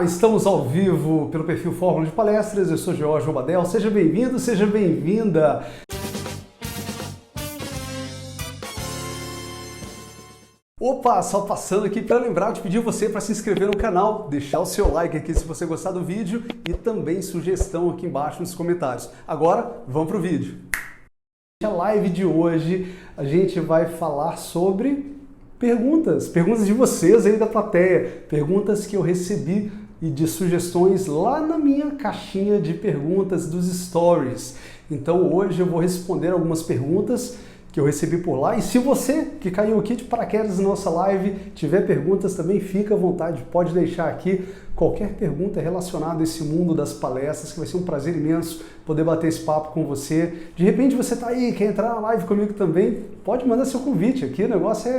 Estamos ao vivo pelo perfil Fórmula de Palestras, eu sou Jorge Obadel, seja bem-vindo, seja bem-vinda. Opa, só passando aqui para lembrar de pedir você para se inscrever no canal, deixar o seu like aqui se você gostar do vídeo e também sugestão aqui embaixo nos comentários. Agora, vamos para o vídeo. Na live de hoje, a gente vai falar sobre perguntas de vocês aí da plateia, perguntas que eu recebi e de sugestões lá na minha caixinha de perguntas dos stories. Então hoje eu vou responder algumas perguntas que eu recebi por lá. E se você que caiu aqui de paraquedas na nossa live tiver perguntas também, fica à vontade, pode deixar aqui qualquer pergunta relacionada a esse mundo das palestras, que vai ser um prazer imenso poder bater esse papo com você. De repente você está aí, quer entrar na live comigo também, pode mandar seu convite aqui, o negócio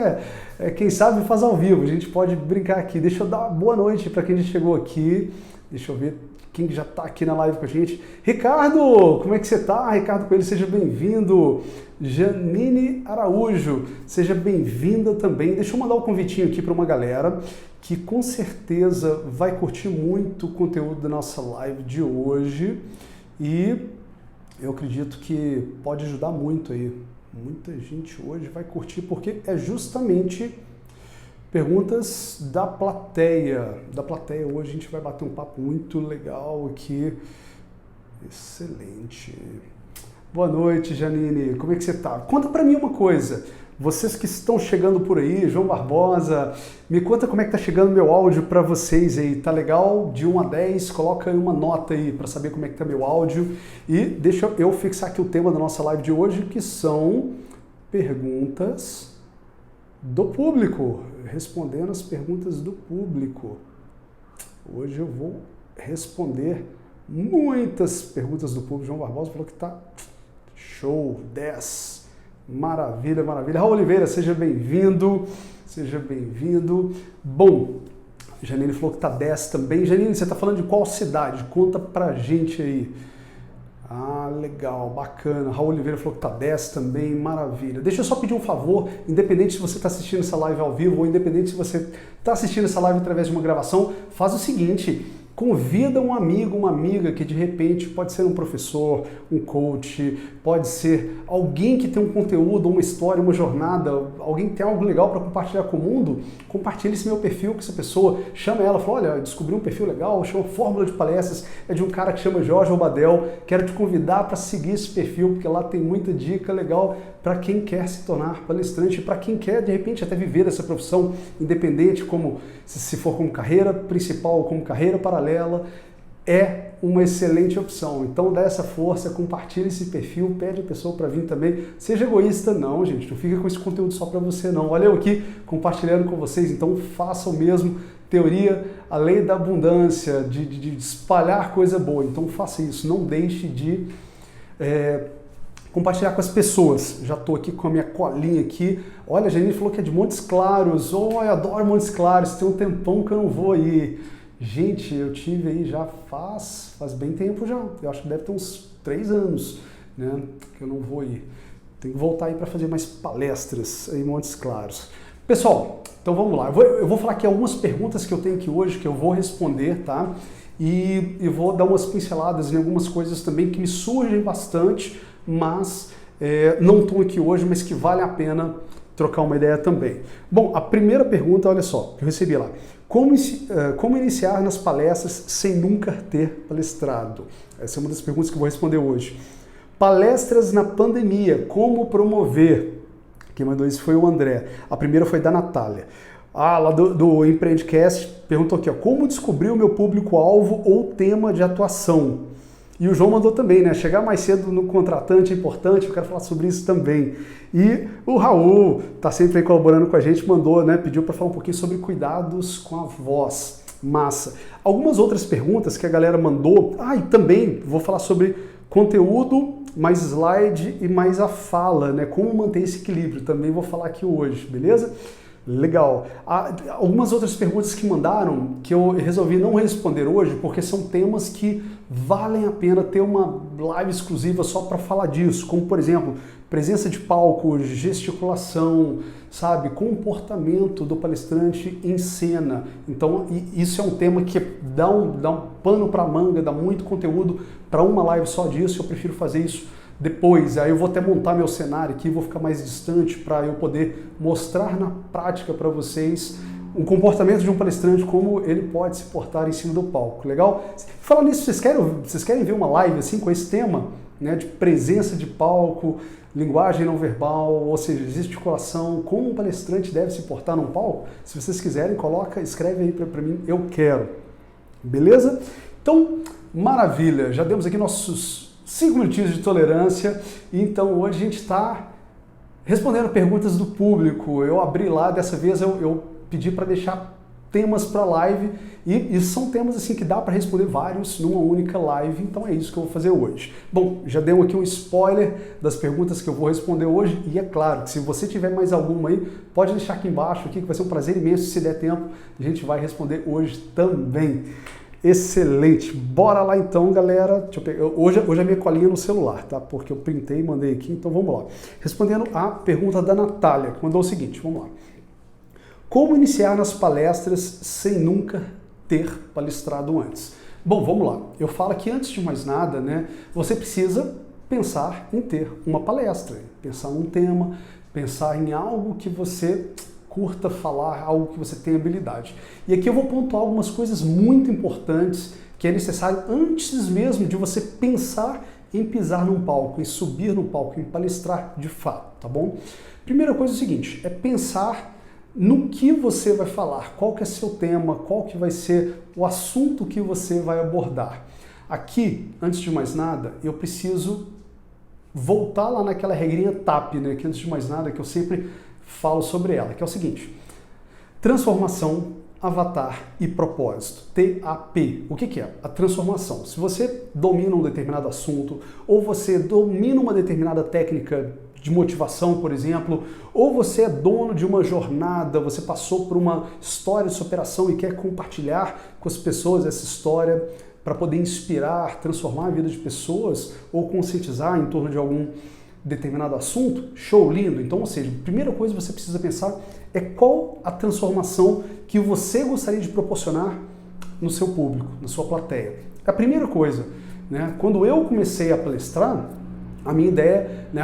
quem sabe faz ao vivo, a gente pode brincar aqui. Deixa eu dar uma boa noite para quem já chegou aqui, deixa eu ver quem já está aqui na live com a gente. Ricardo, como é que você está? Ricardo Coelho, seja bem-vindo. Janine Araújo, seja bem-vinda também. Deixa eu mandar um convitinho aqui para uma galera que com certeza vai curtir muito o conteúdo da nossa live de hoje e eu acredito que pode ajudar muito aí. Muita gente hoje vai curtir porque é justamente perguntas da plateia. Hoje a gente vai bater um papo muito legal aqui. Excelente. Boa noite, Janine. Como é que você tá? Conta pra mim uma coisa. Vocês que estão chegando por aí, João Barbosa, me conta como é que tá chegando meu áudio para vocês aí. Tá legal? De 1 a 10, coloca aí uma nota aí para saber como é que tá meu áudio. E deixa eu fixar aqui o tema da nossa live de hoje, que são perguntas do público. Respondendo as perguntas do público. Hoje eu vou responder muitas perguntas do público. João Barbosa falou que tá show, 10. Maravilha, maravilha. Raul Oliveira, seja bem-vindo. Seja bem-vindo. Bom, Janine falou que tá 10 também. Janine, você tá falando de qual cidade? Conta pra gente aí. Legal, bacana. Raul Oliveira falou que tá 10 também, maravilha. Deixa eu só pedir um favor, independente se você está assistindo essa live ao vivo ou independente se você está assistindo essa live através de uma gravação, faz o seguinte, convida um amigo, uma amiga que de repente pode ser um professor, um coach, pode ser alguém que tem um conteúdo, uma história, uma jornada, alguém que tem algo legal para compartilhar com o mundo, compartilhe esse meu perfil com essa pessoa, chama ela, fala, olha, descobri um perfil legal, chama Fórmula de Palestras, é de um cara que chama Jorge Obadel, quero te convidar para seguir esse perfil, porque lá tem muita dica legal para quem quer se tornar palestrante, para quem quer de repente até viver essa profissão independente, como se for como carreira principal ou como carreira paralela, é uma excelente opção. Então dá essa força, compartilha esse perfil, pede a pessoa para vir também. Seja egoísta não, gente, não fica com esse conteúdo só para você não. Olha eu aqui compartilhando com vocês, então faça o mesmo. Teoria, a lei da abundância, de espalhar coisa boa. Então faça isso, não deixe de compartilhar com as pessoas. Já estou aqui com a minha colinha aqui. Olha, a Janine falou que é de Montes Claros. Oh, eu adoro Montes Claros, tem um tempão que eu não vou aí. Gente, eu tive aí já faz bem tempo já. Eu acho que deve ter uns 3 anos, né, que eu não vou aí. Tenho que voltar aí para fazer mais palestras em Montes Claros. Pessoal, então vamos lá. Eu vou falar aqui algumas perguntas que eu tenho aqui hoje que eu vou responder, tá? E vou dar umas pinceladas em algumas coisas também que me surgem bastante, mas não estão aqui hoje, mas que vale a pena trocar uma ideia também. Bom, a primeira pergunta, olha só, que eu recebi lá. Como iniciar nas palestras sem nunca ter palestrado? Essa é uma das perguntas que eu vou responder hoje. Palestras na pandemia, como promover? Quem mandou isso foi o André. A primeira foi da Natália. Lá do Empreendecast, perguntou aqui, ó, como descobrir o meu público-alvo ou tema de atuação? E o João mandou também, né? Chegar mais cedo no contratante é importante, eu quero falar sobre isso também. E o Raul, tá sempre aí colaborando com a gente, mandou, né? Pediu para falar um pouquinho sobre cuidados com a voz. Massa. Algumas outras perguntas que a galera mandou. E também vou falar sobre conteúdo, mais slide e mais a fala, né? Como manter esse equilíbrio. Também vou falar aqui hoje, beleza? Legal. Algumas outras perguntas que mandaram que eu resolvi não responder hoje porque são temas que valem a pena ter uma live exclusiva só para falar disso, como por exemplo, presença de palco, gesticulação, sabe, comportamento do palestrante em cena. Então isso é um tema que dá um pano para manga, dá muito conteúdo para uma live só disso. Eu prefiro fazer isso depois. Aí eu vou até montar meu cenário aqui, vou ficar mais distante para eu poder mostrar na prática para vocês o comportamento de um palestrante, como ele pode se portar em cima do palco. Legal? Falando nisso, vocês querem ver uma live assim com esse tema, né, de presença de palco, linguagem não verbal, ou seja, gesticulação, como um palestrante deve se portar num palco? Se vocês quiserem, escreve aí para mim, eu quero. Beleza? Então, maravilha, já demos aqui nossos 5 minutinhos de tolerância, e então hoje a gente está respondendo perguntas do público. Eu abri lá, dessa vez eu pedi para deixar temas para live, e são temas assim que dá para responder vários numa única live, então é isso que eu vou fazer hoje. Bom, já deu aqui um spoiler das perguntas que eu vou responder hoje, e é claro que se você tiver mais alguma aí, pode deixar aqui embaixo, aqui, que vai ser um prazer imenso, se der tempo, a gente vai responder hoje também. Excelente! Bora lá então, galera. Deixa eu pegar. Hoje a minha colinha no celular, tá? Porque eu printei e mandei aqui, então vamos lá. Respondendo a pergunta da Natália, que mandou o seguinte, vamos lá. Como iniciar nas palestras sem nunca ter palestrado antes? Bom, vamos lá. Eu falo que antes de mais nada, né, você precisa pensar em ter uma palestra, pensar num tema, pensar em algo que você curta falar, algo que você tem habilidade. E aqui eu vou pontuar algumas coisas muito importantes que é necessário antes mesmo de você pensar em pisar num palco, em subir no palco, em palestrar de fato, tá bom? Primeira coisa é o seguinte, é pensar no que você vai falar, qual que é seu tema, qual que vai ser o assunto que você vai abordar. Aqui, antes de mais nada, eu preciso voltar lá naquela regrinha TAP, né, que antes de mais nada, que eu sempre falo sobre ela, que é o seguinte: transformação, avatar e propósito. TAP. O que é? A transformação. Se você domina um determinado assunto, ou você domina uma determinada técnica de motivação, por exemplo, ou você é dono de uma jornada, você passou por uma história de superação e quer compartilhar com as pessoas essa história para poder inspirar, transformar a vida de pessoas ou conscientizar em torno de algum determinado assunto, show, lindo. Então, ou seja, a primeira coisa que você precisa pensar é qual a transformação que você gostaria de proporcionar no seu público, na sua plateia. A primeira coisa, né, quando eu comecei a palestrar, a minha ideia, né,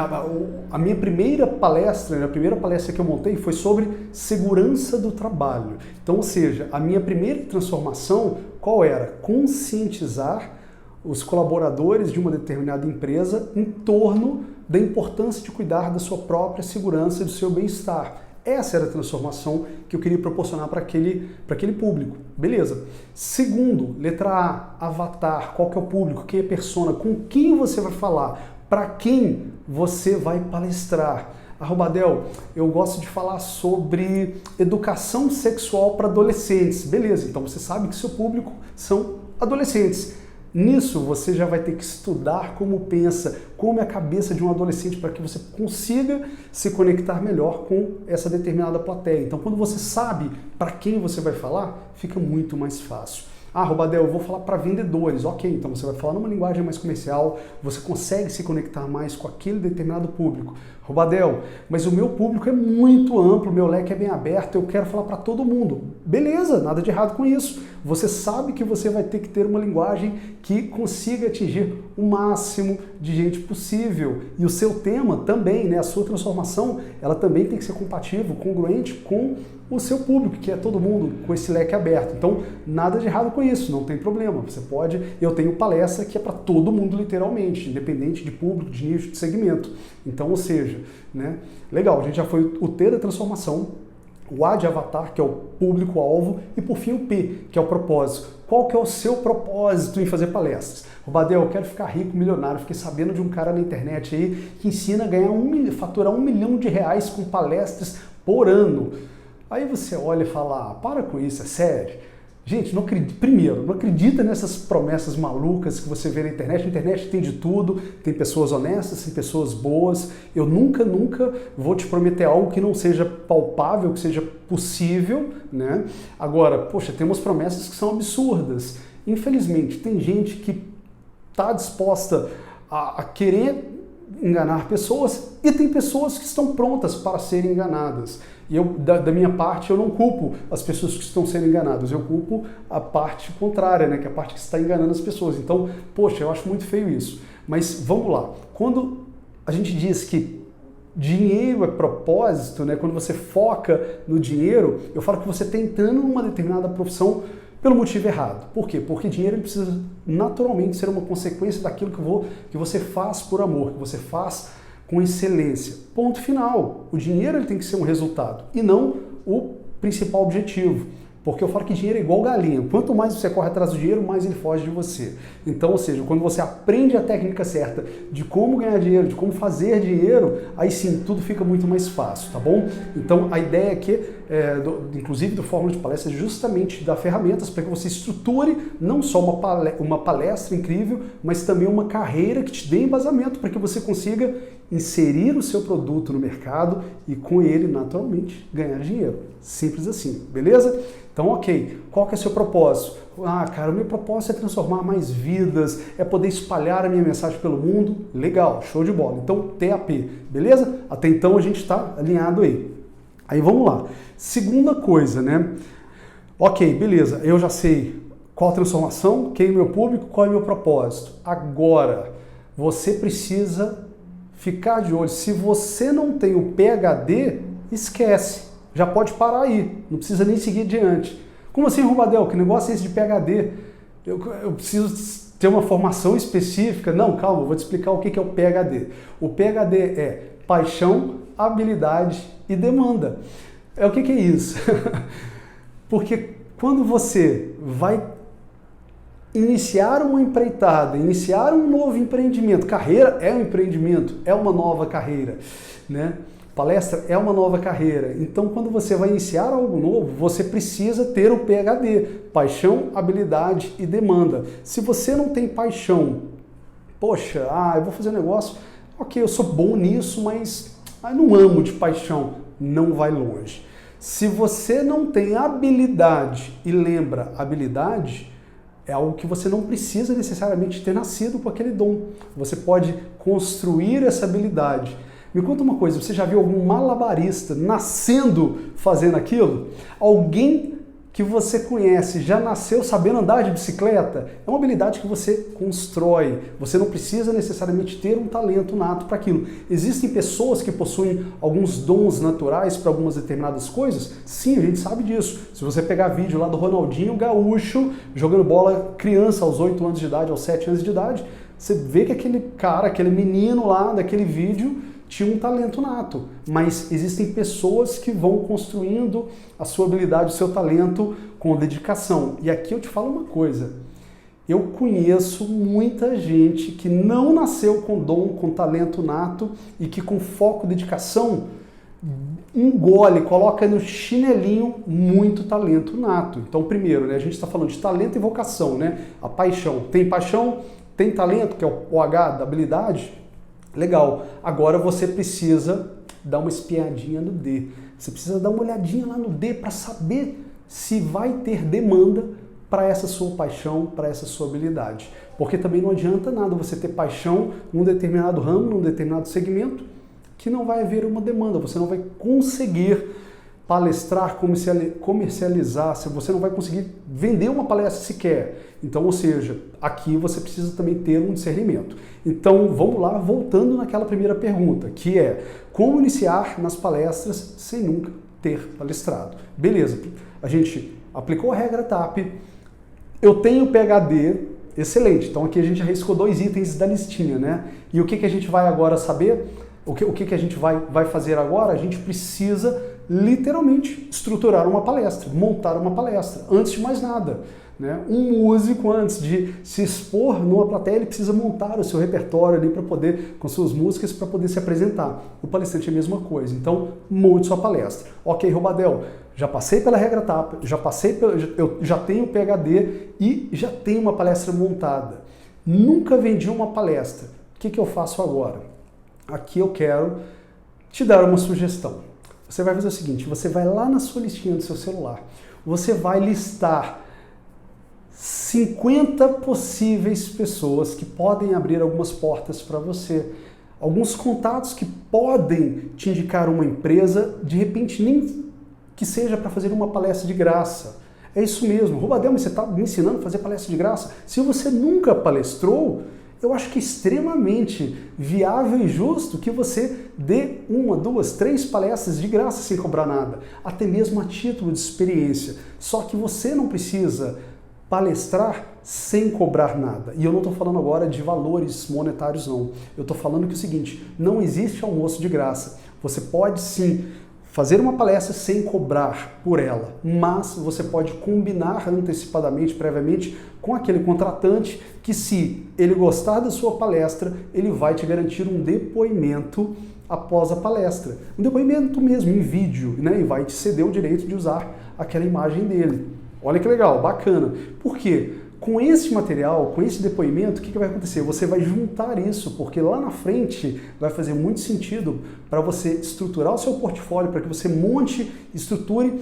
a minha primeira palestra, né, a primeira palestra que eu montei foi sobre segurança do trabalho. Então, ou seja, a minha primeira transformação, qual era? Conscientizar os colaboradores de uma determinada empresa em torno da importância de cuidar da sua própria segurança e do seu bem-estar. Essa era a transformação que eu queria proporcionar para aquele público. Beleza. Segundo, letra A, avatar. Qual que é o público? Quem é a persona? Com quem você vai falar? Para quem você vai palestrar? Badel, eu gosto de falar sobre educação sexual para adolescentes. Beleza, então você sabe que seu público são adolescentes. Nisso você já vai ter que estudar como pensa, como é a cabeça de um adolescente para que você consiga se conectar melhor com essa determinada plateia. Então quando você sabe para quem você vai falar, fica muito mais fácil. Badel, eu vou falar para vendedores. Ok, então você vai falar numa linguagem mais comercial, você consegue se conectar mais com aquele determinado público. Badel, mas o meu público é muito amplo, meu leque é bem aberto, eu quero falar para todo mundo. Beleza, nada de errado com isso. Você sabe que você vai ter que ter uma linguagem que consiga atingir o máximo de gente possível. E o seu tema também, né, a sua transformação, ela também tem que ser compatível, congruente com o seu público, que é todo mundo com esse leque aberto. Então, nada de errado com isso, não tem problema. Você pode, eu tenho palestra que é para todo mundo literalmente, independente de público, de nicho, de segmento. Então, ou seja, né, legal, a gente já foi o T da transformação, o A de avatar, que é o público-alvo, e por fim o P, que é o propósito. Qual que é o seu propósito em fazer palestras? Badel, eu quero ficar rico, milionário. Fiquei sabendo de um cara na internet aí que ensina a ganhar faturar R$1 milhão com palestras por ano. Aí você olha e fala, para com isso, é sério? Gente, não acredita nessas promessas malucas que você vê na internet. Na internet tem de tudo, tem pessoas honestas, tem pessoas boas. Eu nunca vou te prometer algo que não seja palpável, que seja possível, né? Agora, poxa, tem umas promessas que são absurdas. Infelizmente, tem gente que está disposta a querer enganar pessoas e tem pessoas que estão prontas para serem enganadas. E eu, da minha parte, eu não culpo as pessoas que estão sendo enganadas, eu culpo a parte contrária, né, que é a parte que está enganando as pessoas. Então, poxa, eu acho muito feio isso. Mas vamos lá, quando a gente diz que dinheiro é propósito, né, quando você foca no dinheiro, eu falo que você está entrando numa determinada profissão pelo motivo errado. Por quê? Porque dinheiro ele precisa naturalmente ser uma consequência daquilo que você faz por amor, que você faz com excelência. Ponto final. O dinheiro ele tem que ser um resultado e não o principal objetivo. Porque eu falo que dinheiro é igual galinha. Quanto mais você corre atrás do dinheiro, mais ele foge de você. Então, ou seja, quando você aprende a técnica certa de como ganhar dinheiro, de como fazer dinheiro, aí sim, tudo fica muito mais fácil, tá bom? Então, a ideia aqui, inclusive do Fórmula de Palestra, é justamente dar ferramentas para que você estruture não só uma palestra incrível, mas também uma carreira que te dê embasamento para que você consiga inserir o seu produto no mercado e com ele, naturalmente, ganhar dinheiro. Simples assim, beleza? Então, ok, qual que é o seu propósito? Ah, cara, o meu propósito é transformar mais vidas, é poder espalhar a minha mensagem pelo mundo. Legal, show de bola. Então, TAP, beleza? Até então a gente está alinhado aí. Aí vamos lá. Segunda coisa, né? Ok, beleza, eu já sei qual a transformação, quem é o meu público, qual é o meu propósito. Agora, você precisa ficar de olho. Se você não tem o PhD, esquece. Já pode parar aí, não precisa nem seguir adiante. Como assim, Rubadel? Que negócio é esse de PhD? Eu preciso ter uma formação específica? Não, calma, eu vou te explicar o que é o PhD. O PhD é paixão, habilidade e demanda. O que é isso? Porque quando você vai iniciar uma empreitada, iniciar um novo empreendimento, carreira é um empreendimento, é uma nova carreira, né? Palestra é uma nova carreira. Então, quando você vai iniciar algo novo, você precisa ter o PhD, paixão, habilidade e demanda. Se você não tem paixão, poxa, eu vou fazer um negócio, ok, eu sou bom nisso, mas não amo de paixão, não vai longe. Se você não tem habilidade, e lembra, habilidade é algo que você não precisa necessariamente ter nascido com aquele dom. Você pode construir essa habilidade. Me conta uma coisa, você já viu algum malabarista nascendo fazendo aquilo? Alguém que você conhece já nasceu sabendo andar de bicicleta? É uma habilidade que você constrói. Você não precisa necessariamente ter um talento nato para aquilo. Existem pessoas que possuem alguns dons naturais para algumas determinadas coisas? Sim, a gente sabe disso. Se você pegar vídeo lá do Ronaldinho Gaúcho jogando bola criança aos 8 anos de idade, aos 7 anos de idade, você vê que aquele cara, aquele menino lá daquele vídeo tinha um talento nato, mas existem pessoas que vão construindo a sua habilidade, o seu talento com dedicação. E aqui eu te falo uma coisa, eu conheço muita gente que não nasceu com dom, com talento nato e que com foco e dedicação engole, coloca no chinelinho muito talento nato. Então, primeiro, né, a gente está falando de talento e vocação, né? A paixão. Tem paixão, tem talento, que é o H da habilidade. Legal, agora você precisa dar uma espiadinha no D. Você precisa dar uma olhadinha lá no D para saber se vai ter demanda para essa sua paixão, para essa sua habilidade. Porque também não adianta nada você ter paixão num determinado ramo, num determinado segmento, que não vai haver uma demanda, você não vai conseguir palestrar, comercializar, você não vai conseguir vender uma palestra sequer. Então, ou seja, aqui você precisa também ter um discernimento. Então, vamos lá, voltando naquela primeira pergunta, que é como iniciar nas palestras sem nunca ter palestrado. Beleza, a gente aplicou a regra TAP, eu tenho PhD, excelente. Então aqui a gente já riscou 2 itens da listinha, né? E o que a gente vai agora saber? O que a gente vai fazer agora? A gente precisa literalmente estruturar uma palestra, montar uma palestra, antes de mais nada. Né? Um músico, antes de se expor numa plateia, ele precisa montar o seu repertório ali para poder, com suas músicas, para poder se apresentar. O palestrante é a mesma coisa. Então, monte sua palestra. Ok, Rubadel, já passei pela regra TAP, eu já tenho PhD e já tenho uma palestra montada. Nunca vendi uma palestra. O que eu faço agora? Aqui eu quero te dar uma sugestão. Você vai fazer o seguinte, você vai lá na sua listinha do seu celular, você vai listar 50 possíveis pessoas que podem abrir algumas portas para você. Alguns contatos que podem te indicar uma empresa, de repente nem que seja para fazer uma palestra de graça. É isso mesmo. Rubadel, você está me ensinando a fazer palestra de graça? Se você nunca palestrou, eu acho que é extremamente viável e justo que você dê 1, 2, 3 palestras de graça sem cobrar nada, até mesmo a título de experiência. Só que você não precisa palestrar sem cobrar nada. E eu não estou falando agora de valores monetários, não. Eu estou falando que é o seguinte, não existe almoço de graça. Você pode sim fazer uma palestra sem cobrar por ela, mas você pode combinar antecipadamente, previamente, com aquele contratante que, se ele gostar da sua palestra, ele vai te garantir um depoimento após a palestra. Um depoimento mesmo, em vídeo, né? E vai te ceder o direito de usar aquela imagem dele. Olha que legal, bacana. Por quê? Com esse material, com esse depoimento, o que vai acontecer? Você vai juntar isso, porque lá na frente vai fazer muito sentido para você estruturar o seu portfólio, para que você monte, estruture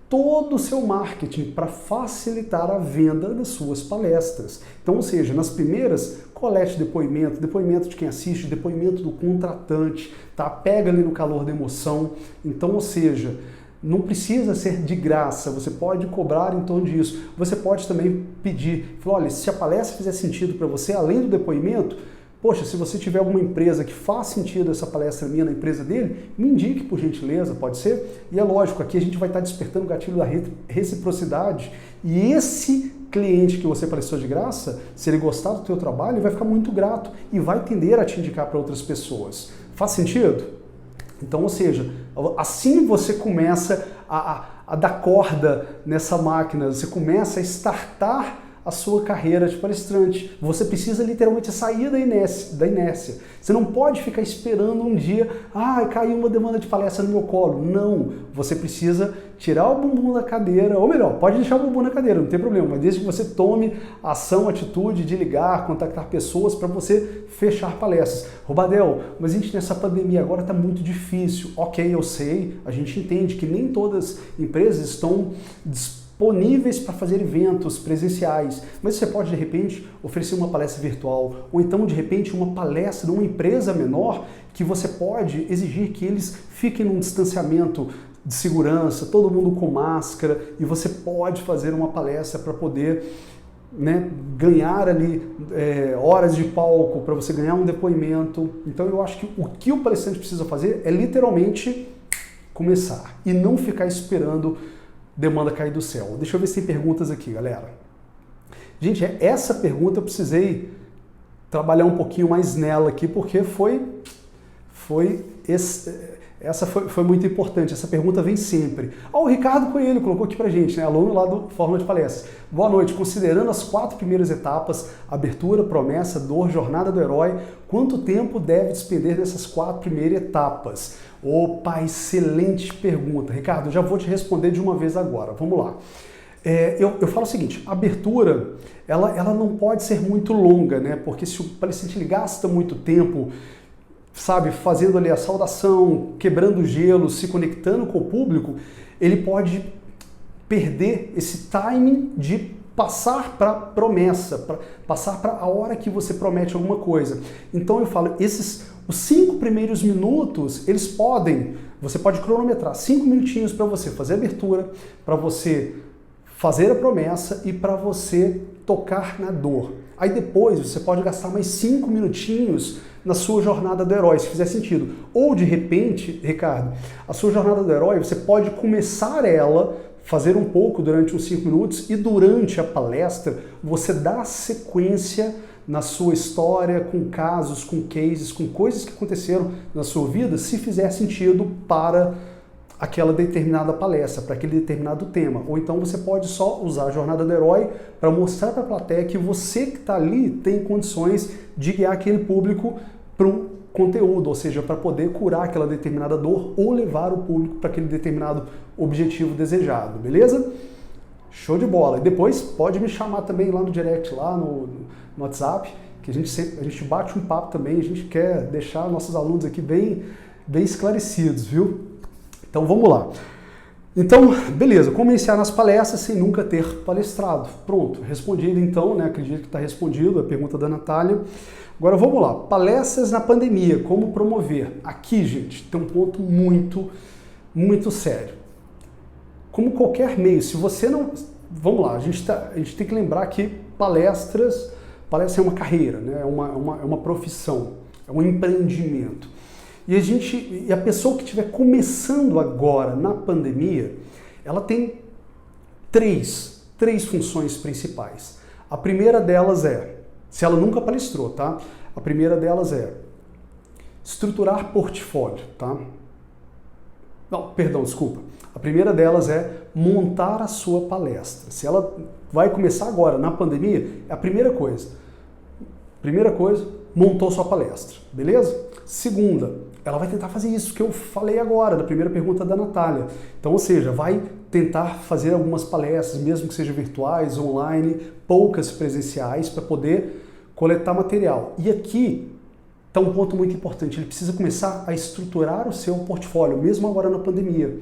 todo o seu marketing para facilitar a venda das suas palestras. Então, ou seja, nas primeiras, colete depoimento, depoimento de quem assiste, depoimento do contratante, tá? Pega ali no calor da emoção. Então, ou seja, não precisa ser de graça, você pode cobrar em torno disso. Você pode também pedir, falar, olha, se a palestra fizer sentido para você, além do depoimento, poxa, se você tiver alguma empresa que faz sentido essa palestra minha na empresa dele, me indique por gentileza, pode ser? E é lógico, aqui a gente vai estar despertando o gatilho da reciprocidade, e esse cliente que você palestrou de graça, se ele gostar do teu trabalho, ele vai ficar muito grato e vai tender a te indicar para outras pessoas. Faz sentido? Então, ou seja, assim você começa a dar corda nessa máquina, você começa a startar a sua carreira de palestrante. Você precisa literalmente sair da inércia. Você não pode ficar esperando um dia, caiu uma demanda de palestra no meu colo. Não, você precisa tirar o bumbum da cadeira, ou melhor, pode deixar o bumbum na cadeira, não tem problema, mas desde que você tome ação, atitude de ligar, contactar pessoas para você fechar palestras. Rubadel, mas a gente nessa pandemia agora está muito difícil. Ok, eu sei, a gente entende que nem todas as empresas estão disponíveis para fazer eventos presenciais, mas você pode de repente oferecer uma palestra virtual, ou então de repente uma palestra numa empresa menor que você pode exigir que eles fiquem num distanciamento de segurança, todo mundo com máscara, e você pode fazer uma palestra para poder, né, ganhar ali horas de palco, para você ganhar um depoimento. Então eu acho que o o palestrante precisa fazer é literalmente começar e não ficar esperando demanda cair do céu. Deixa eu ver se tem perguntas aqui, galera. Gente, essa pergunta eu precisei trabalhar um pouquinho mais nela aqui, porque essa foi muito importante. Essa pergunta vem sempre. O Ricardo Coelho colocou aqui pra gente, né, aluno lá do Fórmula de Palestras. Boa noite. Considerando as 4 primeiras etapas, abertura, promessa, dor, jornada do herói, quanto tempo deve despender nessas 4 primeiras etapas? Opa, excelente pergunta. Ricardo, eu já vou te responder de uma vez agora. Vamos lá. Eu falo o seguinte, a abertura, ela não pode ser muito longa, né? Porque se o palestrante ele gasta muito tempo, sabe, fazendo ali a saudação, quebrando o gelo, se conectando com o público, ele pode perder esse timing de passar para promessa, passar para a hora que você promete alguma coisa. Então eu falo, os 5 primeiros minutos, você pode cronometrar 5 minutinhos para você fazer a abertura, para você fazer a promessa e para você tocar na dor. Aí depois você pode gastar mais 5 minutinhos na sua jornada do herói, se fizer sentido. Ou de repente, Ricardo, a sua jornada do herói, você pode começar ela, fazer um pouco durante uns 5 minutos e durante a palestra você dá sequência na sua história, com casos, com cases, com coisas que aconteceram na sua vida, se fizer sentido para aquela determinada palestra, para aquele determinado tema. Ou então você pode só usar a jornada do herói para mostrar para a plateia que você que está ali tem condições de guiar aquele público para um conteúdo, ou seja, para poder curar aquela determinada dor ou levar o público para aquele determinado objetivo desejado, beleza? Show de bola. E depois pode me chamar também lá no direct, lá no WhatsApp, que a gente bate um papo também, a gente quer deixar nossos alunos aqui bem esclarecidos, viu? Então vamos lá. Então, beleza, como iniciar nas palestras sem nunca ter palestrado? Pronto, respondido então, né? Acredito que está respondido a pergunta da Natália. Agora vamos lá, palestras na pandemia, como promover? Aqui, gente, tem um ponto muito sério. Como qualquer meio, se você não... Vamos lá, a gente tem que lembrar que palestra é uma carreira, né? É uma profissão, é um empreendimento. E a pessoa que estiver começando agora na pandemia, ela tem três funções principais. A primeira delas é, se ela nunca palestrou, tá? A primeira delas é estruturar portfólio, tá? Não, perdão, desculpa. A primeira delas é montar a sua palestra. Se ela vai começar agora na pandemia, é a primeira coisa. Primeira coisa, montou sua palestra, beleza? Segunda, ela vai tentar fazer isso que eu falei agora, da primeira pergunta da Natália. Então, ou seja, vai tentar fazer algumas palestras, mesmo que sejam virtuais, online, poucas presenciais, para poder coletar material. E aqui está um ponto muito importante, ele precisa começar a estruturar o seu portfólio, mesmo agora na pandemia.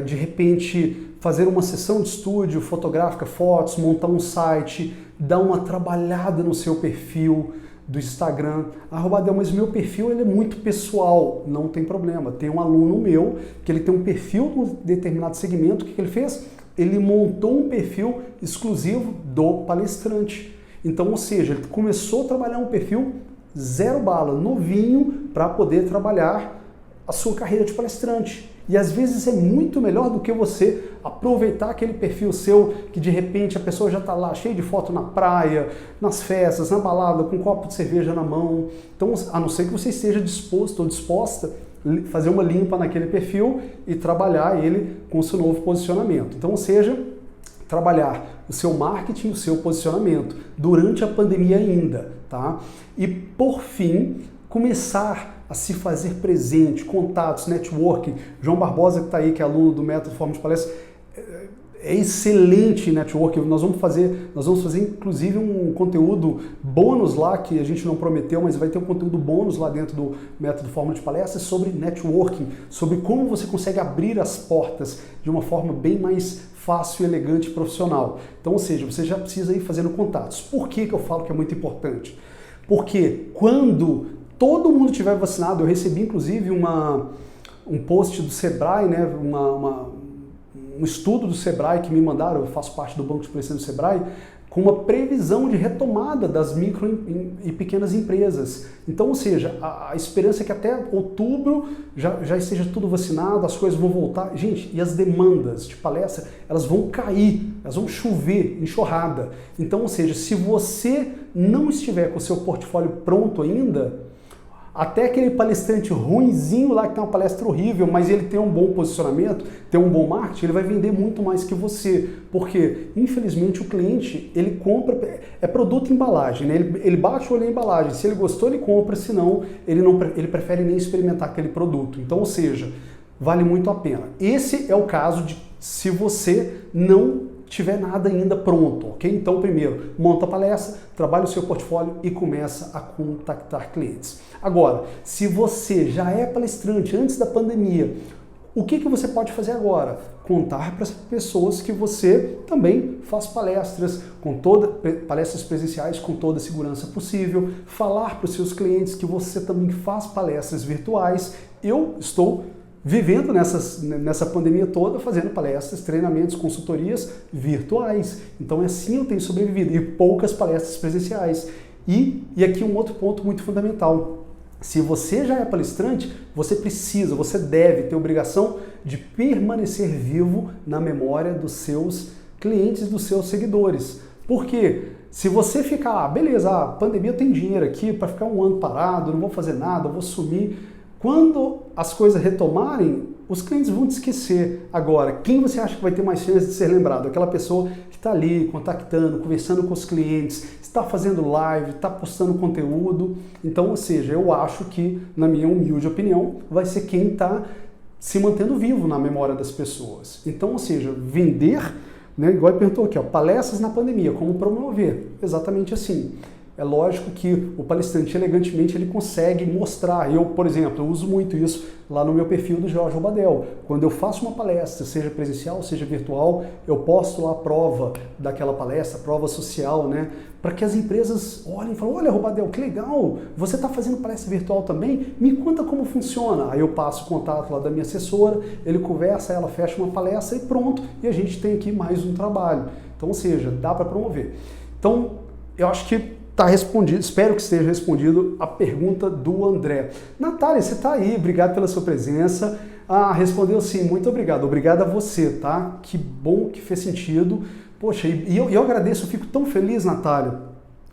De repente, fazer uma sessão de estúdio fotográfica, fotos, montar um site, dar uma trabalhada no seu perfil do Instagram. Badel, mas o meu perfil ele é muito pessoal, não tem problema. Tem um aluno meu que ele tem um perfil de um determinado segmento, o que ele fez? Ele montou um perfil exclusivo do palestrante. Então, ou seja, ele começou a trabalhar um perfil zero bala, novinho, para poder trabalhar a sua carreira de palestrante. E às vezes é muito melhor do que você aproveitar aquele perfil seu que de repente a pessoa já está lá cheia de foto na praia, nas festas, na balada, com um copo de cerveja na mão. Então, a não ser que você esteja disposto ou disposta a fazer uma limpa naquele perfil e trabalhar ele com o seu novo posicionamento. Então, ou seja, trabalhar o seu marketing, o seu posicionamento durante a pandemia ainda, tá? E por fim, começar a se fazer presente, contatos, networking. João Barbosa, que está aí, que é aluno do Método Forma de Palestra, é excelente networking. Nós vamos fazer inclusive um conteúdo bônus lá, que a gente não prometeu, mas vai ter um conteúdo bônus lá dentro do Método Forma de Palestra sobre networking, sobre como você consegue abrir as portas de uma forma bem mais fácil, elegante e profissional. Então, ou seja, você já precisa ir fazendo contatos. Por que eu falo que é muito importante? Porque quando todo mundo tiver vacinado, eu recebi inclusive um post do Sebrae, né, um estudo do Sebrae que me mandaram, eu faço parte do Banco de Preços do Sebrae, com uma previsão de retomada das micro e pequenas empresas. Então, ou seja, a esperança é que até outubro já esteja tudo vacinado, as coisas vão voltar. Gente, e as demandas de palestra, elas vão cair, elas vão chover, enxurrada. Então, ou seja, se você não estiver com o seu portfólio pronto ainda, até aquele palestrante ruinzinho lá que tem uma palestra horrível, mas ele tem um bom posicionamento, tem um bom marketing, ele vai vender muito mais que você. Porque, infelizmente, o cliente, ele compra, é produto embalagem, né? Ele bate o olho na embalagem, se ele gostou, ele compra, senão ele prefere nem experimentar aquele produto. Então, ou seja, vale muito a pena. Esse é o caso de se você não tiver nada ainda pronto, ok? Então, primeiro, monta a palestra, trabalha o seu portfólio e começa a contactar clientes. Agora, se você já é palestrante antes da pandemia, o que você pode fazer agora? Contar para as pessoas que você também faz palestras, palestras presenciais com toda a segurança possível, falar para os seus clientes que você também faz palestras virtuais. Eu estou vivendo nessa pandemia toda, fazendo palestras, treinamentos, consultorias virtuais. Então assim eu tenho sobrevivido, e poucas palestras presenciais. E aqui um outro ponto muito fundamental. Se você já é palestrante, você deve ter a obrigação de permanecer vivo na memória dos seus clientes, dos seus seguidores. Por quê? Se você ficar, beleza, a pandemia tem dinheiro aqui para ficar um ano parado, não vou fazer nada, vou sumir. Quando as coisas retomarem, os clientes vão te esquecer. Agora, quem você acha que vai ter mais chance de ser lembrado? Aquela pessoa que está ali contactando, conversando com os clientes, está fazendo live, está postando conteúdo. Então, ou seja, eu acho que, na minha humilde opinião, vai ser quem está se mantendo vivo na memória das pessoas. Então, ou seja, vender, né, igual ele perguntou aqui, ó, palestras na pandemia, como promover? Exatamente assim. é lógico que o palestrante elegantemente ele consegue mostrar. Eu, por exemplo, eu uso muito isso lá no meu perfil do Jorge Obadel. Quando eu faço uma palestra, seja presencial, seja virtual, eu posto lá a prova daquela palestra, prova social, né? Para que as empresas olhem e falem, olha, Obadel, que legal, você está fazendo palestra virtual também? Me conta como funciona. Aí eu passo o contato lá da minha assessora, ele conversa, ela fecha uma palestra e pronto, e a gente tem aqui mais um trabalho. Então, ou seja, dá para promover. Então, eu acho que está respondido, espero que esteja respondido a pergunta do André. Natália, você está aí, obrigado pela sua presença. Ah, respondeu sim, muito obrigado. Obrigado a você, tá? Que bom que fez sentido. Poxa, e eu agradeço, eu fico tão feliz, Natália,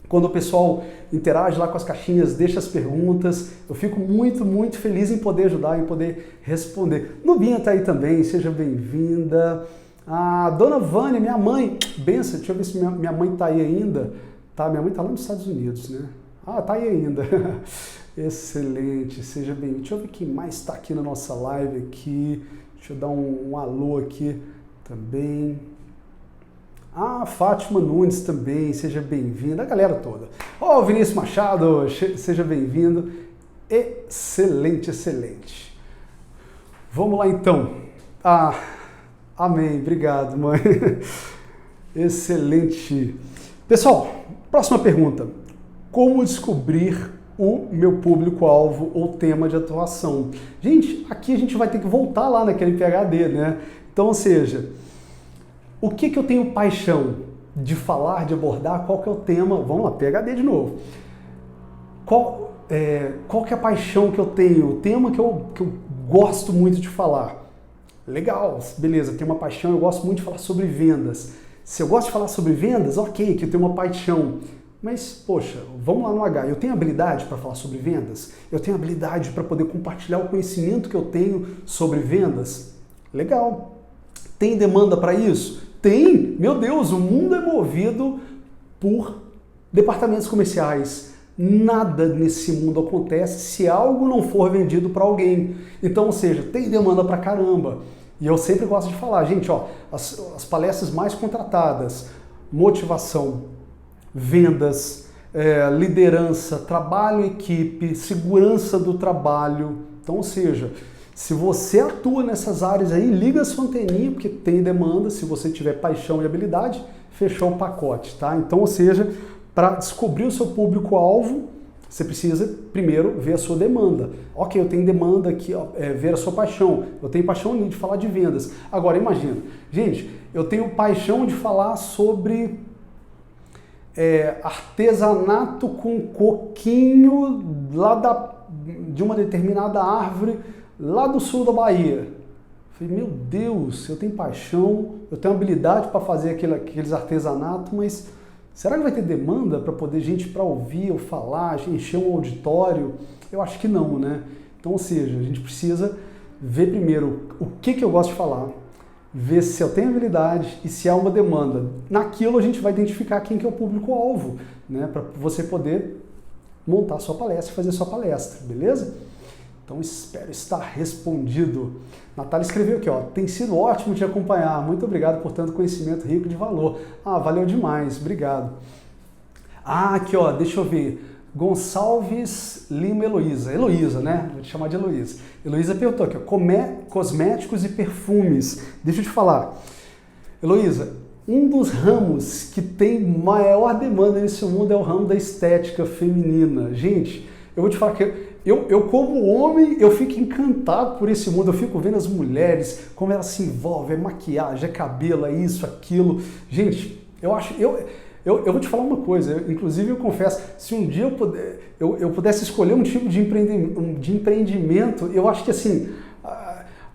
quando o pessoal interage lá com as caixinhas, deixa as perguntas. Eu fico muito, muito feliz em poder ajudar, em poder responder. Nubinha está aí também, seja bem-vinda. A dona Vânia, minha mãe, benção, deixa eu ver se minha mãe está aí ainda. Tá, minha mãe está lá nos Estados Unidos, né? Ah, tá aí ainda. Excelente, seja bem-vindo. Deixa eu ver quem mais está aqui na nossa live aqui. Deixa eu dar um alô aqui também. Ah, Fátima Nunes também, seja bem-vinda. A galera toda. Ó, oh, Vinícius Machado, seja bem-vindo. Excelente, excelente. Vamos lá então. Ah, amém, obrigado, mãe. Excelente. Pessoal, próxima pergunta. Como descobrir o meu público-alvo ou tema de atuação? Gente, aqui a gente vai ter que voltar lá naquele PhD, né? Então, ou seja, o que eu tenho paixão de falar, de abordar? Qual que é o tema? Vamos lá, PhD de novo. Qual que é a paixão que eu tenho? O tema que eu gosto muito de falar? Legal, beleza, tenho uma paixão, eu gosto muito de falar sobre vendas. Se eu gosto de falar sobre vendas, ok, que eu tenho uma paixão. Mas, poxa, vamos lá no H. Eu tenho habilidade para falar sobre vendas? Eu tenho habilidade para poder compartilhar o conhecimento que eu tenho sobre vendas? Legal. Tem demanda para isso? Tem! Meu Deus, o mundo é movido por departamentos comerciais. Nada nesse mundo acontece se algo não for vendido para alguém. Então, ou seja, tem demanda para caramba. E eu sempre gosto de falar, gente, ó, as palestras mais contratadas, motivação, vendas, liderança, trabalho em equipe, segurança do trabalho. Então, ou seja, se você atua nessas áreas aí, liga a sua anteninha, porque tem demanda, se você tiver paixão e habilidade, fechou o pacote, tá? Então, ou seja, para descobrir o seu público-alvo, você precisa primeiro ver a sua demanda. Ok, eu tenho demanda aqui, ver a sua paixão. Eu tenho paixão de falar de vendas. Agora, imagina, gente, eu tenho paixão de falar sobre artesanato com coquinho lá de uma determinada árvore lá do sul da Bahia. Eu falei, meu Deus, eu tenho paixão, eu tenho habilidade para fazer aqueles artesanatos, mas será que vai ter demanda para poder gente para ouvir ou falar, encher um auditório? Eu acho que não, né? Então, ou seja, a gente precisa ver primeiro o que eu gosto de falar, ver se eu tenho habilidade e se há uma demanda. Naquilo a gente vai identificar quem que é o público-alvo, né? Para você poder montar sua palestra e fazer sua palestra, beleza? Então, espero estar respondido. Natália escreveu aqui, ó, tem sido ótimo te acompanhar. Muito obrigado por tanto conhecimento rico de valor. Ah, valeu demais, obrigado. Ah, aqui, ó, deixa eu ver. Gonçalves Lima Heloísa. Heloísa, né? Vou te chamar de Heloísa. Heloísa perguntou aqui, ó, cosméticos e perfumes. Deixa eu te falar. Heloísa, um dos ramos que tem maior demanda nesse mundo é o ramo da estética feminina. Gente, eu vou te falar que eu como homem, eu fico encantado por esse mundo, eu fico vendo as mulheres, como elas se envolvem, é maquiagem, é cabelo, é isso, aquilo. Gente, eu acho, eu vou te falar uma coisa, inclusive eu confesso, se um dia eu pudesse escolher um tipo de empreendimento, eu acho que assim,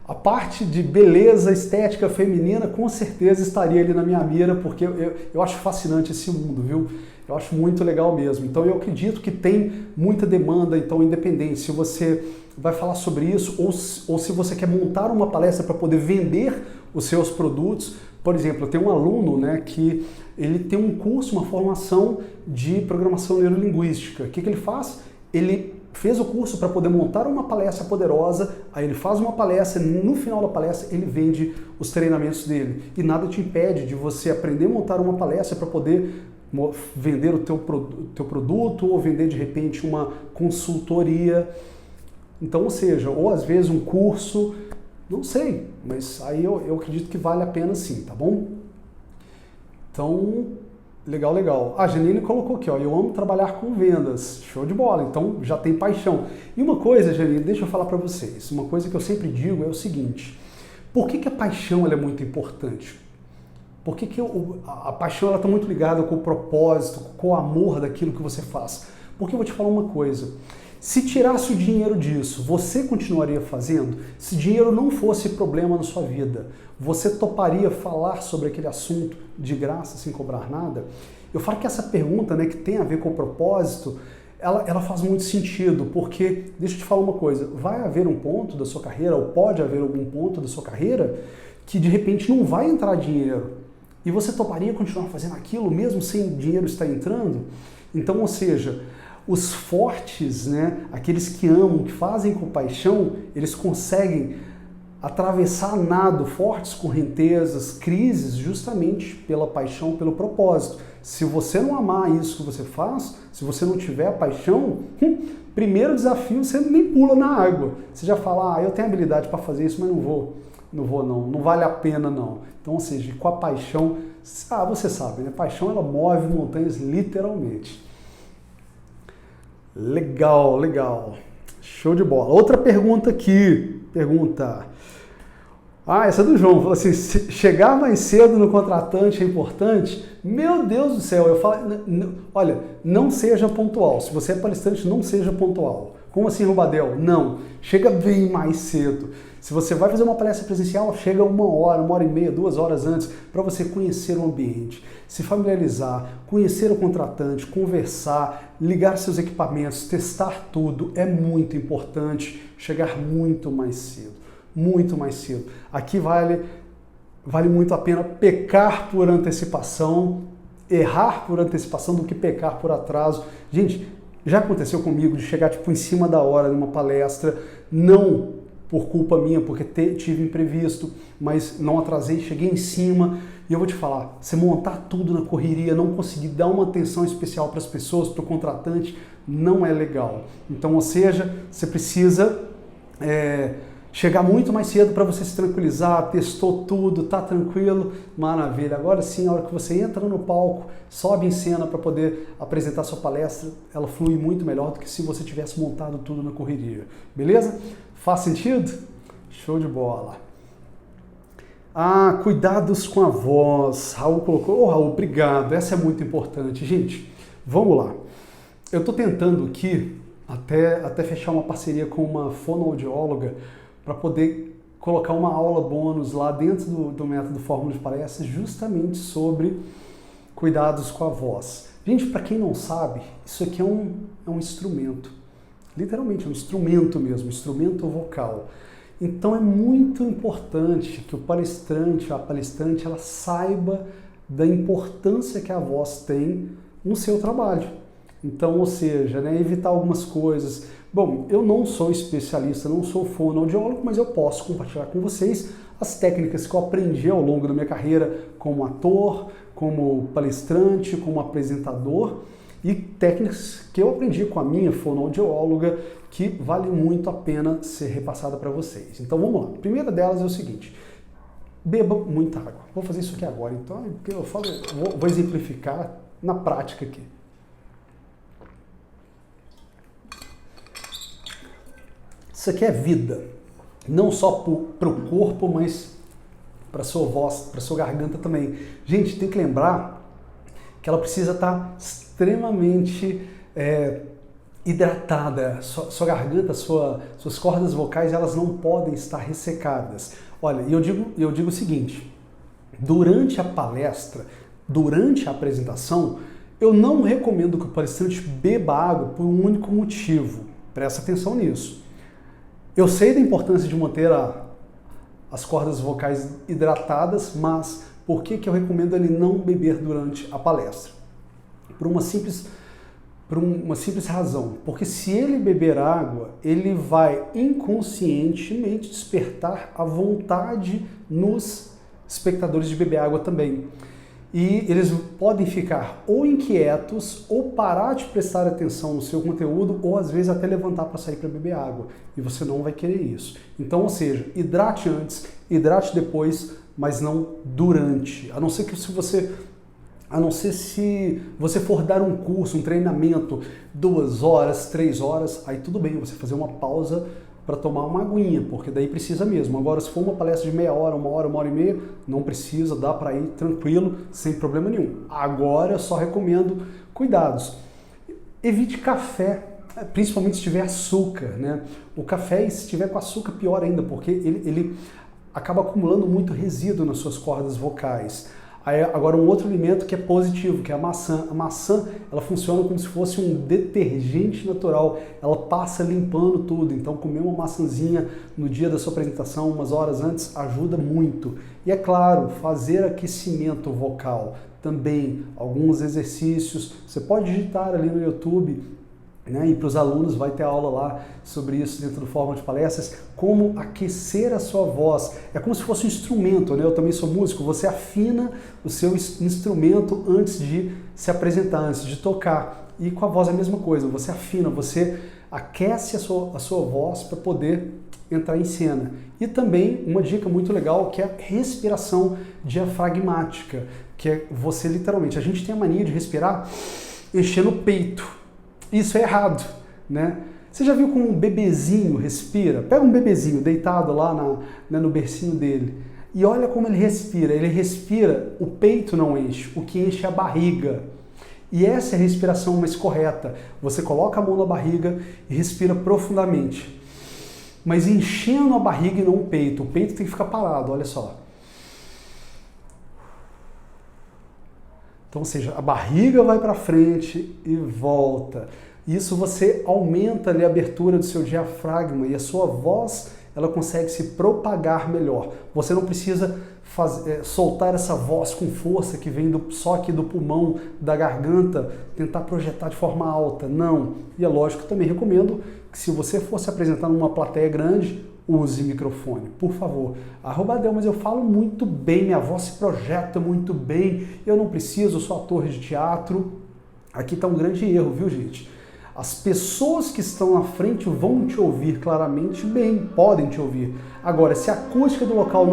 a parte de beleza, estética feminina, com certeza estaria ali na minha mira, porque eu acho fascinante esse mundo, viu? Eu acho muito legal mesmo. Então eu acredito que tem muita demanda, então independente se você vai falar sobre isso ou se você quer montar uma palestra para poder vender os seus produtos. Por exemplo, eu tenho um aluno, né, que ele tem um curso, uma formação de programação neurolinguística. O que ele faz? Ele fez o curso para poder montar uma palestra poderosa, aí ele faz uma palestra, no final da palestra ele vende os treinamentos dele. E nada te impede de você aprender a montar uma palestra para poder vender o teu produto ou vender de repente uma consultoria. Então, ou seja, ou às vezes um curso, não sei, mas aí eu acredito que vale a pena sim, tá bom? Então, legal, legal. A Janine colocou aqui, ó, eu amo trabalhar com vendas, show de bola, então já tem paixão. E uma coisa, Janine, deixa eu falar para vocês, uma coisa que eu sempre digo é o seguinte, por que a paixão ela é muito importante? Por que a paixão está muito ligada com o propósito, com o amor daquilo que você faz? Porque eu vou te falar uma coisa, se tirasse o dinheiro disso, você continuaria fazendo? Se dinheiro não fosse problema na sua vida, você toparia falar sobre aquele assunto de graça, sem cobrar nada? Eu falo que essa pergunta, né, que tem a ver com o propósito, ela faz muito sentido, porque, deixa eu te falar uma coisa, vai haver um ponto da sua carreira, ou pode haver algum ponto da sua carreira, que de repente não vai entrar dinheiro. E você toparia continuar fazendo aquilo mesmo sem dinheiro estar entrando? Então, ou seja, os fortes, né, aqueles que amam, que fazem com paixão, eles conseguem atravessar nado, fortes correntezas, crises, justamente pela paixão, pelo propósito. Se você não amar isso que você faz, se você não tiver paixão, primeiro desafio, você nem pula na água. Você já fala, eu tenho habilidade para fazer isso, mas não vale a pena não. Então, ou seja, com a paixão, você sabe, né? Paixão ela move montanhas literalmente. Legal, legal. Show de bola. Outra pergunta aqui. Essa é do João. Falou assim, chegar mais cedo no contratante é importante? Meu Deus do céu, eu falo, olha, não seja pontual. Se você é palestrante, não seja pontual. Como assim, Rubadel? Não, chega bem mais cedo. Se você vai fazer uma palestra presencial, chega 1 hora, 1h30, 2 horas antes, para você conhecer o ambiente, se familiarizar, conhecer o contratante, conversar, ligar seus equipamentos, testar tudo. É muito importante chegar muito mais cedo, muito mais cedo. Aqui vale muito a pena pecar por antecipação, errar por antecipação do que pecar por atraso. Gente, já aconteceu comigo de chegar em cima da hora numa palestra, não por culpa minha, porque tive imprevisto, mas não atrasei, cheguei em cima. E eu vou te falar, você montar tudo na correria, não conseguir dar uma atenção especial para as pessoas, para o contratante, não é legal. Então, ou seja, você precisa chegar muito mais cedo para você se tranquilizar, testou tudo, tá tranquilo, maravilha. Agora sim, a hora que você entra no palco, sobe em cena para poder apresentar sua palestra, ela flui muito melhor do que se você tivesse montado tudo na correria. Beleza? Faz sentido? Show de bola. Cuidados com a voz. Raul colocou. Raul, obrigado. Essa é muito importante. Gente, vamos lá. Eu estou tentando aqui até fechar uma parceria com uma fonoaudióloga para poder colocar uma aula bônus lá dentro do método Fórmula de Palestras justamente sobre cuidados com a voz. Gente, para quem não sabe, isso aqui é um instrumento. Literalmente, é um instrumento mesmo, instrumento vocal. Então é muito importante que o palestrante, a palestrante, ela saiba da importância que a voz tem no seu trabalho. Então, ou seja, né, evitar algumas coisas. Bom, eu não sou especialista, não sou fonoaudiólogo, mas eu posso compartilhar com vocês as técnicas que eu aprendi ao longo da minha carreira como ator, como palestrante, como apresentador, e técnicas que eu aprendi com a minha fonoaudióloga que vale muito a pena ser repassada para vocês. Então vamos lá. A primeira delas é o seguinte: beba muita água. Vou fazer isso aqui agora, então eu falo, vou exemplificar na prática aqui. Isso aqui é vida, não só para o corpo, mas para a sua voz, para a sua garganta também. Gente, tem que lembrar que ela precisa estar extremamente hidratada. Sua garganta, suas cordas vocais, elas não podem estar ressecadas. Olha, eu digo o seguinte: durante a palestra, durante a apresentação, eu não recomendo que o palestrante beba água por um único motivo. Presta atenção nisso. Eu sei da importância de manter as cordas vocais hidratadas, mas por que eu recomendo ele não beber durante a palestra? Por uma simples razão. Porque se ele beber água, ele vai inconscientemente despertar a vontade nos espectadores de beber água também. e eles podem ficar ou inquietos, ou parar de prestar atenção no seu conteúdo, ou às vezes até levantar para sair para beber água. E você não vai querer isso. Então, ou seja, hidrate antes, hidrate depois, mas não durante. A não ser se você for dar um curso, um treinamento, 2 horas, 3 horas, aí tudo bem, você fazer uma pausa para tomar uma aguinha, porque daí precisa mesmo. Agora, se for uma palestra de meia hora, 1 hora e meia, não precisa, dá para ir tranquilo, sem problema nenhum. Agora, eu só recomendo cuidados. Evite café, principalmente se tiver açúcar, né? O café, se tiver com açúcar, pior ainda, porque ele acaba acumulando muito resíduo nas suas cordas vocais. Aí, agora, um outro alimento que é positivo, que é a maçã. A maçã, ela funciona como se fosse um detergente natural. Ela passa limpando tudo. Então, comer uma maçãzinha no dia da sua apresentação, umas horas antes, ajuda muito. E, é claro, fazer aquecimento vocal. Também, alguns exercícios. Você pode digitar ali no YouTube, né? E para os alunos vai ter aula lá sobre isso dentro do Fórmula de Palestras, como aquecer a sua voz. É como se fosse um instrumento, né? Eu também sou músico, você afina o seu instrumento antes de se apresentar, antes de tocar. E com a voz é a mesma coisa, você afina, você aquece a sua voz para poder entrar em cena. E também uma dica muito legal que é a respiração diafragmática, que é você literalmente, a gente tem a mania de respirar enchendo o peito. Isso é errado, né? Você já viu como um bebezinho respira? Pega um bebezinho deitado lá no bercinho dele e olha como ele respira. Ele respira, o peito não enche, o que enche é a barriga. E essa é a respiração mais correta. Você coloca a mão na barriga e respira profundamente, mas enchendo a barriga e não o peito. O peito tem que ficar parado, olha só. Então, ou seja, a barriga vai para frente e volta. Isso você aumenta ali a abertura do seu diafragma e a sua voz ela consegue se propagar melhor. Você não precisa soltar essa voz com força que vem só aqui do pulmão, da garganta, tentar projetar de forma alta. Não. E é lógico que também recomendo que se você for se apresentar numa plateia grande, use microfone, por favor. Adel, mas eu falo muito bem, minha voz se projeta muito bem, eu não preciso, eu sou ator de teatro. Aqui está um grande erro, viu, gente? As pessoas que estão na frente vão te ouvir claramente bem, podem te ouvir. Agora, se a acústica do local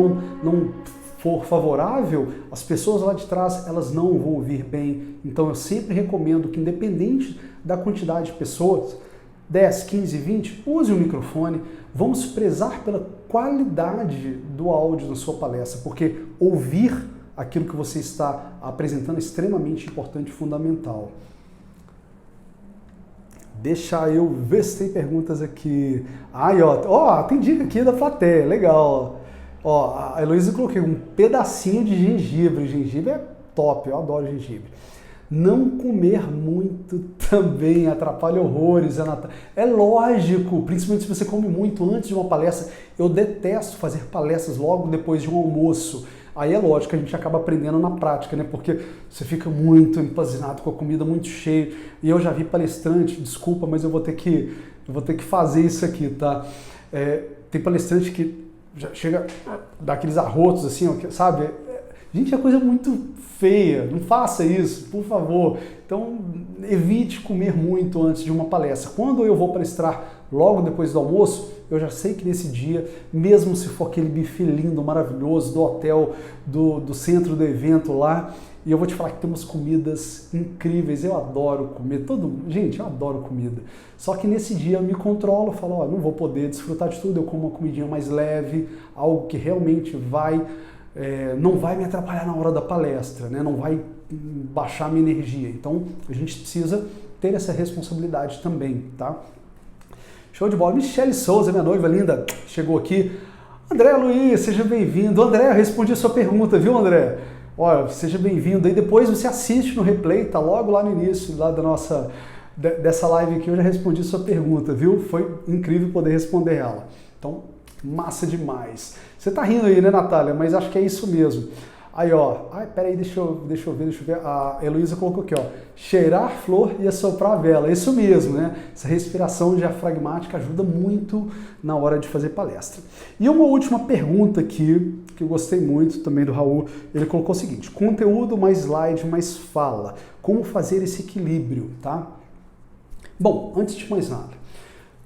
não for favorável, as pessoas lá de trás, elas não vão ouvir bem. Então, eu sempre recomendo que, independente da quantidade de pessoas, 10, 15, 20, use o microfone. Vamos prezar pela qualidade do áudio da sua palestra, porque ouvir aquilo que você está apresentando é extremamente importante e fundamental. Deixa eu ver se tem perguntas aqui. Ai, ó, tem dica aqui da plateia, legal. Ó, a Heloísa colocou um pedacinho de gengibre. Gengibre é top, eu adoro gengibre. Não comer muito também atrapalha horrores. É lógico, principalmente se você come muito antes de uma palestra. Eu detesto fazer palestras logo depois de um almoço. Aí é lógico que a gente acaba aprendendo na prática, né? Porque você fica muito empazinado com a comida, muito cheio. E eu já vi palestrante, desculpa, mas eu vou ter que fazer isso aqui, tá? Tem palestrante que já chega a dar aqueles arrotos assim, sabe? Gente, é coisa muito feia, não faça isso, por favor. Então, evite comer muito antes de uma palestra. Quando eu vou palestrar logo depois do almoço, eu já sei que nesse dia, mesmo se for aquele buffet lindo, maravilhoso, do hotel, do centro do evento lá, e eu vou te falar que tem umas comidas incríveis, eu adoro comer, gente, eu adoro comida. Só que nesse dia eu me controlo, falo, ó, não vou poder desfrutar de tudo, eu como uma comidinha mais leve, algo que realmente não vai me atrapalhar na hora da palestra, né? Não vai baixar a minha energia. Então, a gente precisa ter essa responsabilidade também, tá? Show de bola. Michele Souza, minha noiva linda, chegou aqui. André Luiz, seja bem-vindo. André, eu respondi a sua pergunta, viu, André? Olha, seja bem-vindo. Aí depois você assiste no replay, tá logo lá no início lá dessa live aqui, eu já respondi a sua pergunta, viu? Foi incrível poder responder ela. Então, massa demais. Você tá rindo aí, né, Natália? Mas acho que é isso mesmo. Aí, ó, peraí, deixa eu ver. A Heloísa colocou aqui, ó, cheirar flor e assoprar vela. Isso mesmo, né? Essa respiração diafragmática ajuda muito na hora de fazer palestra. E uma última pergunta aqui, que eu gostei muito também do Raul, ele colocou o seguinte: conteúdo mais slide mais fala. Como fazer esse equilíbrio, tá? Bom, antes de mais nada,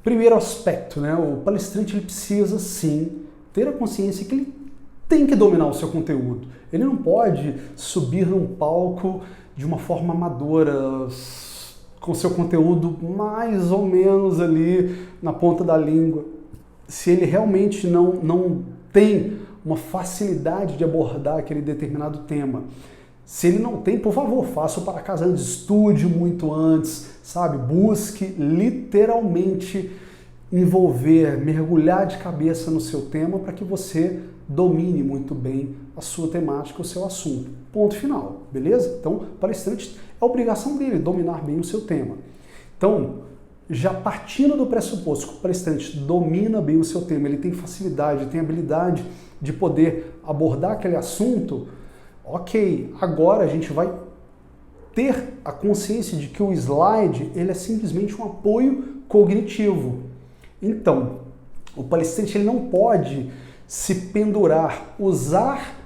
primeiro aspecto, né? O palestrante ele precisa sim ter a consciência que ele tem que dominar o seu conteúdo. Ele não pode subir num palco de uma forma amadora, com seu conteúdo mais ou menos ali na ponta da língua. Se ele realmente não tem uma facilidade de abordar aquele determinado tema. Se ele não tem, por favor, faça o para casa antes, estude muito antes, sabe? Busque literalmente envolver, mergulhar de cabeça no seu tema para que você domine muito bem a sua temática, o seu assunto. Ponto final, beleza? Então, palestrante, é obrigação dele dominar bem o seu tema. Então, já partindo do pressuposto que o palestrante domina bem o seu tema, ele tem facilidade, tem habilidade de poder abordar aquele assunto, ok, agora a gente vai ter a consciência de que o slide ele é simplesmente um apoio cognitivo. Então, o palestrante ele não pode se pendurar, usar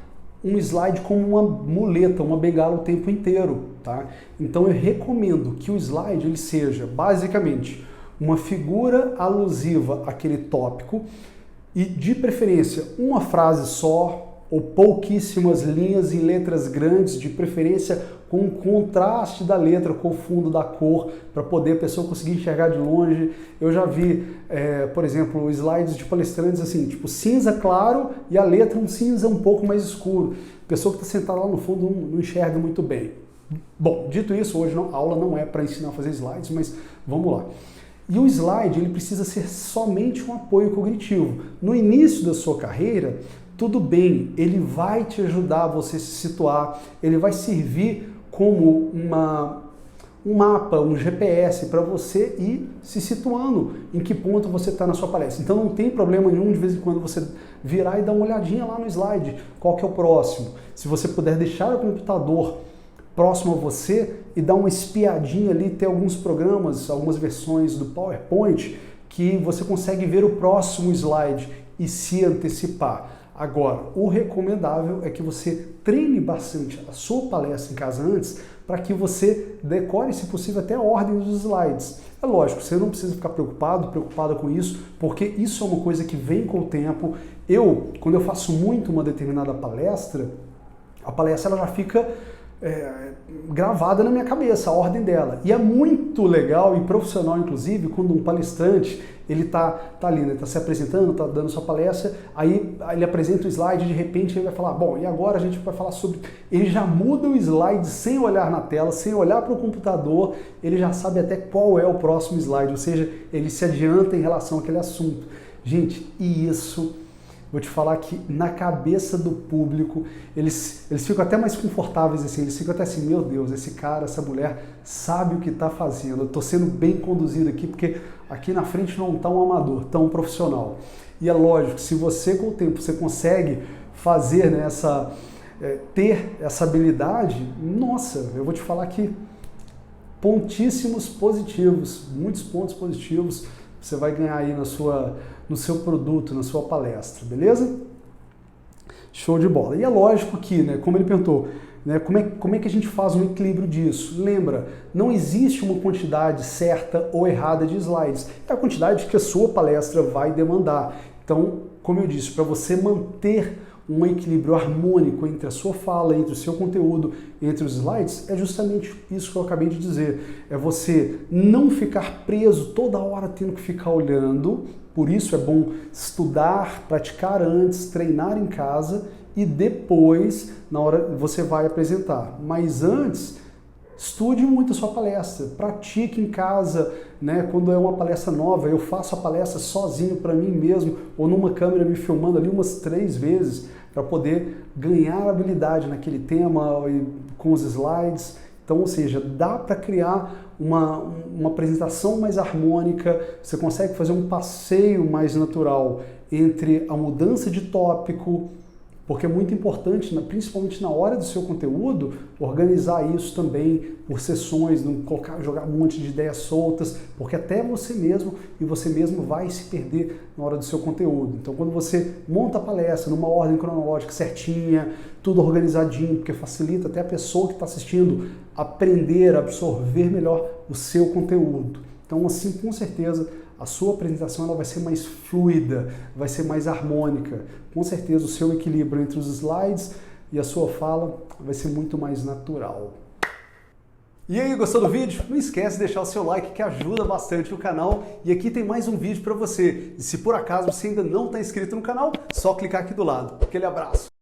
um slide como uma muleta, uma bengala o tempo inteiro, tá? Então eu recomendo que o slide ele seja basicamente uma figura alusiva àquele tópico e de preferência uma frase só ou pouquíssimas linhas em letras grandes, de preferência com o contraste da letra com o fundo da cor, para poder a pessoa conseguir enxergar de longe. Eu já vi, por exemplo, slides de palestrantes assim, tipo cinza claro e a letra um cinza um pouco mais escuro. A pessoa que está sentada lá no fundo não enxerga muito bem. Bom, dito isso, hoje a aula não é para ensinar a fazer slides, mas vamos lá. E o slide ele precisa ser somente um apoio cognitivo. No início da sua carreira, tudo bem, ele vai te ajudar a você se situar, ele vai servir como um mapa, um GPS para você ir se situando em que ponto você está na sua palestra. Então não tem problema nenhum de vez em quando você virar e dar uma olhadinha lá no slide, qual que é o próximo. Se você puder deixar o computador próximo a você e dar uma espiadinha ali, ter alguns programas, algumas versões do PowerPoint que você consegue ver o próximo slide e se antecipar. Agora, o recomendável é que você treine bastante a sua palestra em casa antes para que você decore, se possível, até a ordem dos slides. É lógico, você não precisa ficar preocupada com isso, porque isso é uma coisa que vem com o tempo. Quando eu faço muito uma determinada palestra, a palestra ela já fica gravada na minha cabeça, a ordem dela. E é muito legal e profissional, inclusive, quando um palestrante ele tá ali, né, tá se apresentando, tá dando sua palestra, aí ele apresenta o slide e de repente ele vai falar, bom, e agora a gente vai falar sobre... Ele já muda o slide sem olhar na tela, sem olhar para o computador, ele já sabe até qual é o próximo slide, ou seja, ele se adianta em relação àquele assunto. Gente, e isso... Vou te falar que na cabeça do público, eles ficam até mais confortáveis assim, eles ficam até assim, meu Deus, esse cara, essa mulher sabe o que está fazendo, eu estou sendo bem conduzido aqui, porque aqui na frente não está um amador, está um profissional. E é lógico, se você com o tempo você consegue fazer, né, ter essa habilidade, nossa, eu vou te falar que pontíssimos positivos, muitos pontos positivos, você vai ganhar aí no seu produto, na sua palestra, beleza? Show de bola. E é lógico que, né, como ele perguntou, né, como é que a gente faz um equilíbrio disso? Lembra, não existe uma quantidade certa ou errada de slides. É a quantidade que a sua palestra vai demandar. Então, como eu disse, para você manter um equilíbrio harmônico entre a sua fala, entre o seu conteúdo, entre os slides, é justamente isso que eu acabei de dizer. É você não ficar preso toda hora tendo que ficar olhando, por isso é bom estudar, praticar antes, treinar em casa e depois, na hora, você vai apresentar. Mas antes, estude muito a sua palestra, pratique em casa, né? Quando é uma palestra nova, eu faço a palestra sozinho para mim mesmo, ou numa câmera me filmando ali umas 3 vezes, para poder ganhar habilidade naquele tema com os slides. Então, ou seja, dá para criar uma apresentação mais harmônica, você consegue fazer um passeio mais natural entre a mudança de tópico, Porque é muito importante, principalmente na hora do seu conteúdo, organizar isso também por sessões, não jogar um monte de ideias soltas, porque até você mesmo e você mesmo vai se perder na hora do seu conteúdo. Então, quando você monta a palestra numa ordem cronológica certinha, tudo organizadinho, porque facilita até a pessoa que está assistindo aprender, absorver melhor o seu conteúdo. Então, assim, com certeza, a sua apresentação ela vai ser mais fluida, vai ser mais harmônica. Com certeza o seu equilíbrio entre os slides e a sua fala vai ser muito mais natural. E aí, gostou do vídeo? Não esquece de deixar o seu like que ajuda bastante o canal. E aqui tem mais um vídeo para você. E se por acaso você ainda não está inscrito no canal, só clicar aqui do lado. Aquele abraço!